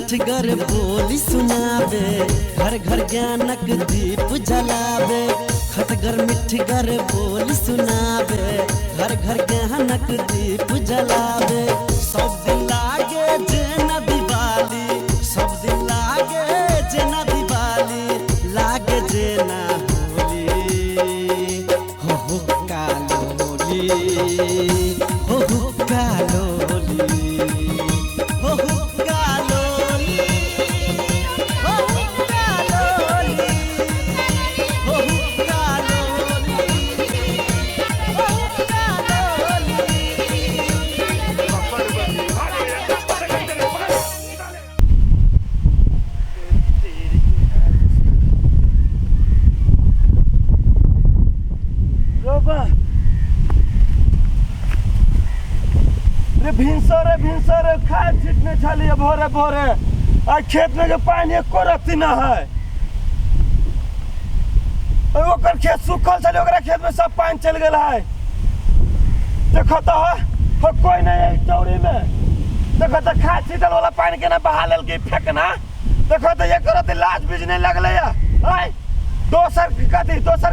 मिठगर बोली सुनावे, घर घर ज्ञानक दीप जलावे। खटगर मिठगर बोली सुनावे, घर घर ज्ञानक दीप जलावे। सब दिन लागे जेना दिवाली, सब दिन लागे जेना दिवाली, लागे जेना होली। हो कालोली, हो कालोली, हो कालोली, हो कालोली, हो कालोली, हो कालोली। रे भिनसर खाए छीटने छलिए भोरे भोरे आ खेत में के पानी एको रत्ती न है। ओकर खेत सूखल छले, ओकरा खेत में सब पानी चल गेल है। देखो तो हो कोई नहीं है चौड़ी में। देखो तो खाए छीटल वाला पानी के ना बहा लेल के फेंकना। देखो तो एक रत्ती लाज बिजने लगले है। दोसर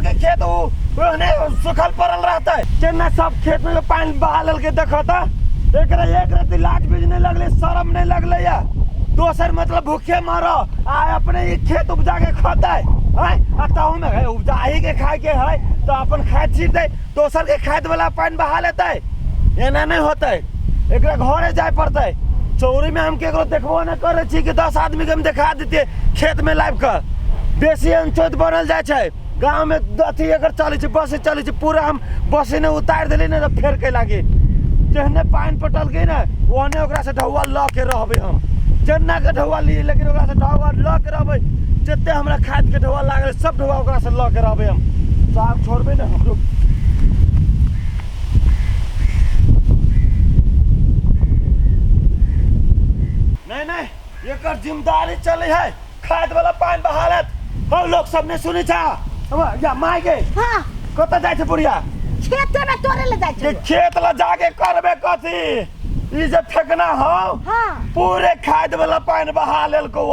के खेत ओहने सूखल पड़ल रहता है, केना सब खेत में पानी बहा लेल के। देखो तो एक रत्ती लाज बिजने लगले, शर्म नहीं लगले या। दोसर मतलब भूखे मारो आ अपने ये खेत उपजा के खाता है। ताऊ में उपजा ही के खाए के है तो अपन खाए छीट दे, दोसर के खाद वाला पानी बहा लेता है। एना नहीं होता है, एक घरे जाए पड़ता है। चौरी में हम केकरो देखबो नहीं करे छी कि 10 आदमी के हम दिखा देते खेत में लाइव कर। बेसी अंचोत बनल जाए छे गांव में। अथी अगर चले छे बस चले छे, पूरा हम बस ने उतार देली ने तो फेर के लागे। जहने पानी पटल गई ना ओहने ओकरा से ढौआ ल के रहबे हम। जन्ना के ढौआ लिए लेकिन ओकरा से ढौआ ल के रहबे। जते हमरा खाद के ढौआ लागल सब ढौआ ओकरा से ल के रहबे हम। साग छोड़बे ना हम लोग। नहीं एकर जिम्मेदारी चले है खाद वाला पानी बहालत। हम लोग सबने सुनी छा या माय गे। हां कत जाय छे बुढ़िया? खेत में तोरे ले जाय छे। खेत ला जाके करबे कथी? ई जे फेंकना हो हां पूरे खाद वाला पानी बहा लेल को।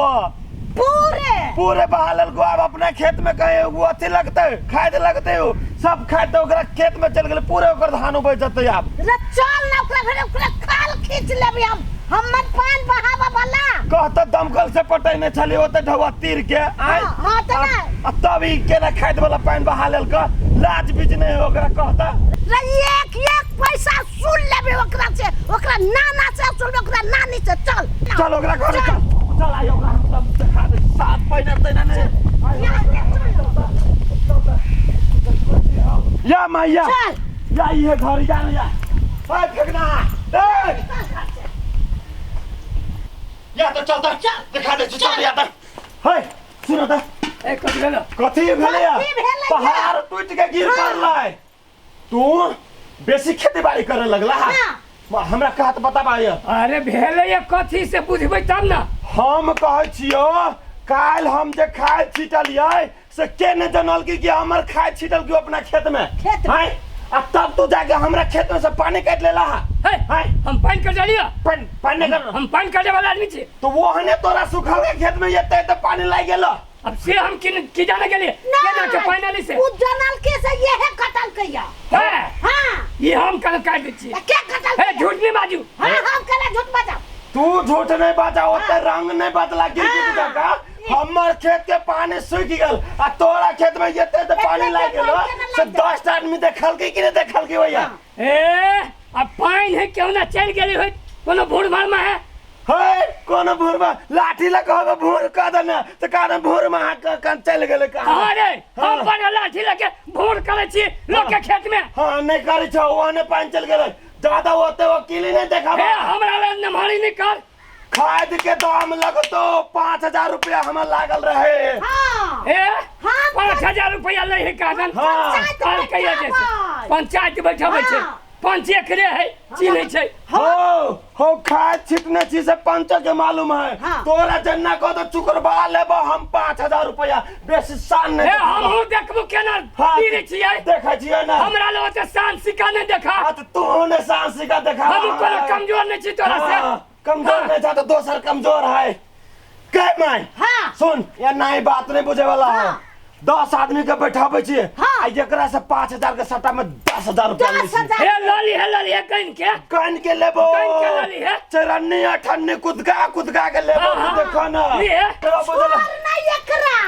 पूरे बहा लेल को। अब अपने खेत में कहे वो अथी लगते खाद लगते हो सब खाद तो ओकरा खेत में चल गेले, पूरे ओकर धान उबे जते। आप रे चल ना ओकरा खाल खींच लेबे हम। हमर पानी बहावा वाला कहत दमकल से पटै ने छली ओते ढवा तीर के आय। हां त ना तब ई केना खाद वाला पानी बहा लेल का लाज बीज नहीं ओकरा कहता। रे एक पैसा सुन लेबे ओकरा से, ओकरा नाना से सुन, ओकरा नानी से। चल चल ओकरा घर चल आयो ओकरा सब दिखा दे। साथ पैना तैना ने या मैया या ये घर जान या। ओए फेंकना या तो चलता दिखा दे। चल या है सुनो त ए कथी भेल? कथी भेले या? पहाड़ टूट के गिर पड़लै। तू बेसी खेती बाड़ी करे लगला। हमरा कहत बताबा या। अरे भेले ये कथी से बुझबै तब ना। हम कहै छियो काल हम जे खाद छीटलियै से के ने जानल कि हमर खाद छीटल क्यों अपना खेत में है। अब तब तू जाके हमरा खेत में से पानी काट लेला है। हम पानी काट लिया। पानी कर हम पानी काटे वाला आदमी छे। तो वो हने तोरा सुखल के खेत में येते तो पानी लाग गेलो। अब से हम की जाने के लिए केना के पानी आली से उ जानल के से ये है कटल कहिया है। हां ये हम कल काट दै छी। के कटल है झूठ नहीं बाजू। हां हम कला झूठ बाजा। तू झूठ नहीं बाजा, ओते रंग नहीं बदला गिर के का। हमर खेत के पानी सूख गेल आ तोरा खेत में येते तो पानी लाग गेलो। से 10 आदमी देखल के कि नहीं देखल के भैया? ए अब पानी है क्यों ना चल गेली होय कोनो भूर भार में है। है कोनो भूर में लाठी लगा भूर का देना तो का भूर में हाथ चल गेले का। अरे हम पर लाठी लगे भूर करे छी लोग के खेत में। हां नहीं करे छ ओने पानी चल गेले। ज्यादा होते वकील नहीं देखा। ए हमरा ले नमहारी निकाल। खाद के दाम लगतो 5000 रुपया हमें लागल रहे। हां ए 5000 रुपया ले है कागन। काल कहिया जैसे पंचायत बैठाबै छै। पंच एकरे है चिन्ह छै। हो खाद छिटने छी से पंच के मालूम है। तोरा जन्ना को तो चुकरबा लेबो हम 5000 रुपया बेसी शान नहीं। हम देखबो केना पीरे छियै देखै छियै ना। हमरा ले ओते शान सिका नहीं देखा। तो तू ने शान सिका देखा। हम कोनो कमजोर नहीं छी तोरा से। कमजोर नहीं था तो दोसर कमजोर है। माई हाँ। सुन ये नई बात नहीं बुझे वाला है। हाँ। 10 आदमी के बैठाबे छिए हाँ। आ जकरा से 5000 के सट्टा में 10,000 रुपया ले 10,000 हे लाली है कहीं के कान के लेबो कान के लाली है? चरन्नी अठन्नी कुदका के लेबो हाँ, हाँ। देखो ना लिए? तेरा बुझला और नहीं एकरा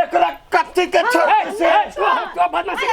एकरा कत्ती के छत से तो बदमाशी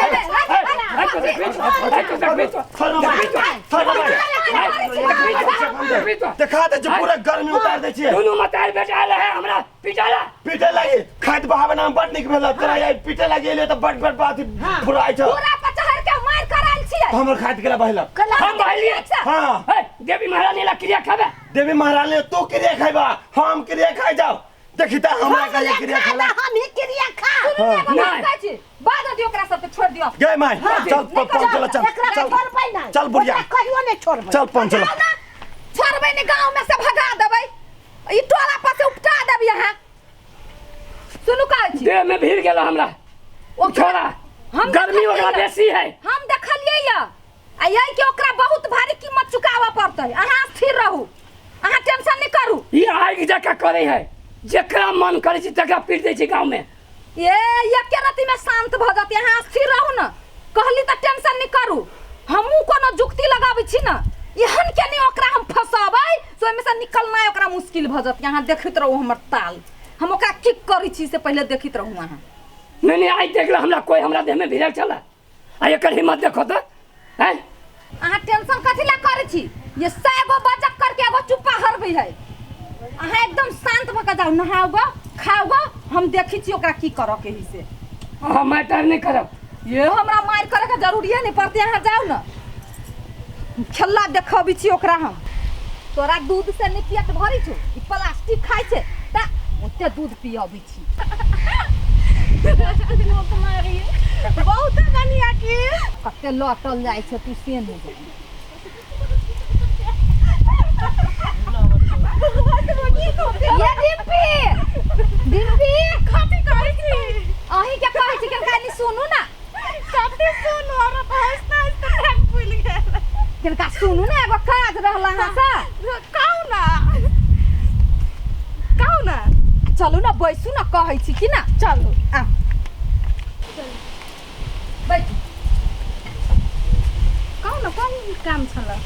देखा दे जो पूरा गर्मी उतार दे छिए दोनों मतार बेटा है हमरा पिटाला पीटे लगी खाइत बहावे नाम बड निक भेल तेरा ये पीटे लगी ले तो बड बात फुराई छ पूरा पचहर के मार कराल छियै हमर खाइत गेला बहिला हम बहलिए हां देवी महारानी ला क्रिया खाबे देवी महारानी तू क्रिया खाइबा हम क्रिया खाइ जाओ देखिता हमरा का ये क्रिया खाला हम ही क्रिया खा नहीं बाद दियो ओकरा सब छोड़ दियो गए माई चल पंच चल चल चल बुढ़िया कहियो नहीं छोड़बै चल पंच चल छोड़बै ने गांव में से भगा देबै ई टोला पर से उपटा देब यहां सुनु कहै छी देह में भीड़ गेला हमरा ओ छोरा हम गर्मी ओकरा बेसी है हम देखलिए या आ यही के ओकरा बहुत भारी कीमत चुकावा पड़तै अहाँ स्थिर रहू अहाँ टेंशन नहीं करू ये आग जका करे है जेकरा मन करे छी तकरा पीट दे छी गांव में ये के रति में शांत भ जात अहाँ स्थिर रहू न कहली त टेंशन नहीं करू हमहू कोनो जुक्ति लगाबै छी न एहन के नहीं ओकरा हम फसाबै सो में से निकलना ओकरा मुश्किल भ जात अहाँ देखैत रहू हमर ताल हम ओकरा की करै छी से पहले देखैत रहू अहाँ नहीं आई देखला हमरा कोई हमरा देह में भिड़ल चला आ एकर हिम्मत देखो त हैं अहाँ टेंशन कथि ला करै छी ये सैगो बजक करके एगो चुप्पा हरबै है अहाँ एकदम शांत भ के जाऊ नहाओ खाओ हम देखै छी ओकरा की करऽ के ही से हम मैटर नहीं करब ये हमरा मार करे के जरूरी नहीं पड़ते अहाँ जाओ न खेला देखबी छी ओकरा हम तोरा दूध से नहीं पियत भरी छौ ई प्लास्टिक खाइ छै त ओते दूध पियबी छी बहुत कनिया की कते लटल जाइ छै तू से नहीं ये डिम्पी खाती कहै छी अही के कहै छी कनका नहीं सुनू ना कते सुन और हंसता हंसता टांग फूल गेल कनका सुनू ना एगो काज रहला हां सा कहू ना चलू ना बैसू ना कहै छी कि ना चलू आ बैठ कहू ना कोन काम छला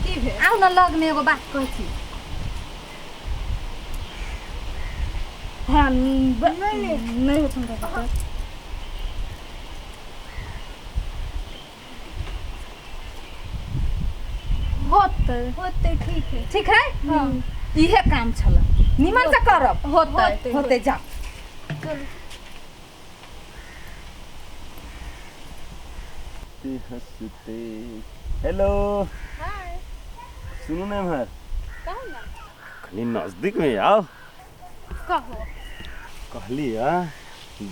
की भेल आउ ना लग में एगो बात कहै छी हां नहीं होता होते ठीक है हां इहे काम छला निमन से करब होते जा हंसते हेलो हाय सुनो ना यार कहू ना कनी नजदीक में आओ कहो कहली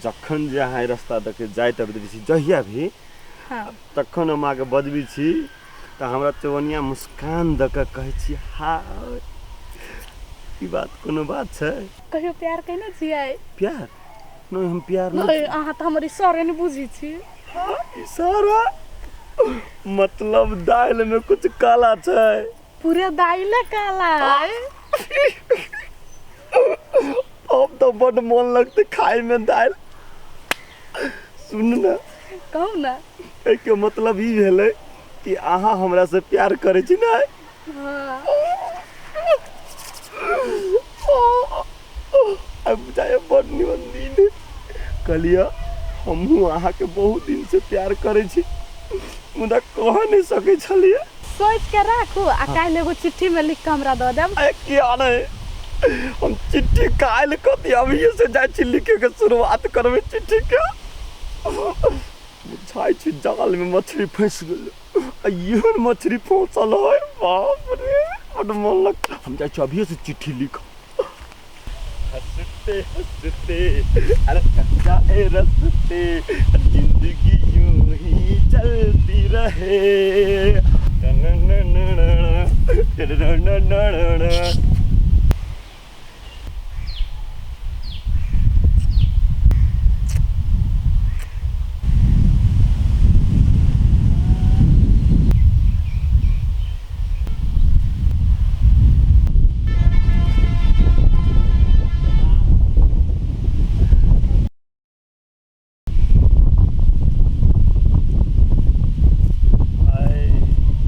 जखन जे अहाँ रास्ता दके जाइत अबैत छी जहिया भी हां तखन हम आके बजबी छी त हमरा चवनिया मुस्कान द के कहै छी हाय ई बात कोनो बात छै कहियो प्यार कैने छियै प्यार नहीं हम प्यार नहीं नहीं अहाँ त हमर इशारे नहीं बुझी छी इशारा मतलब दाल में कुछ काला छै पूरे दाइले काला है अब तो बड़ मन लगते खाए में दाल सुन ना कहू ना के मतलब ई भेलै कि अहाँ हमरा से प्यार करे छी ना हां अब जाए बड़ निमन दिन कलिया हमहू अहाँ के बहुत दिन से प्यार करे छी मुदा कह नहीं सके छलिए सोच के राखू आ काल्हि एगो चिट्ठी में लिख के हमरा दऽ देब क्या नहीं हम चिट्ठी काल कति अभी से जाय छी लिखे के शुरुआत करबे चिट्ठी के बुझाई छी जाल में मछली फंस गेल अयन मछली फंसल है बाप रे बड़ मन लग हम जाय छी अभी से चिट्ठी लिख हंसते हंसते अरे कच्चा ए रस्ते जिंदगी यूं ही चलती रहे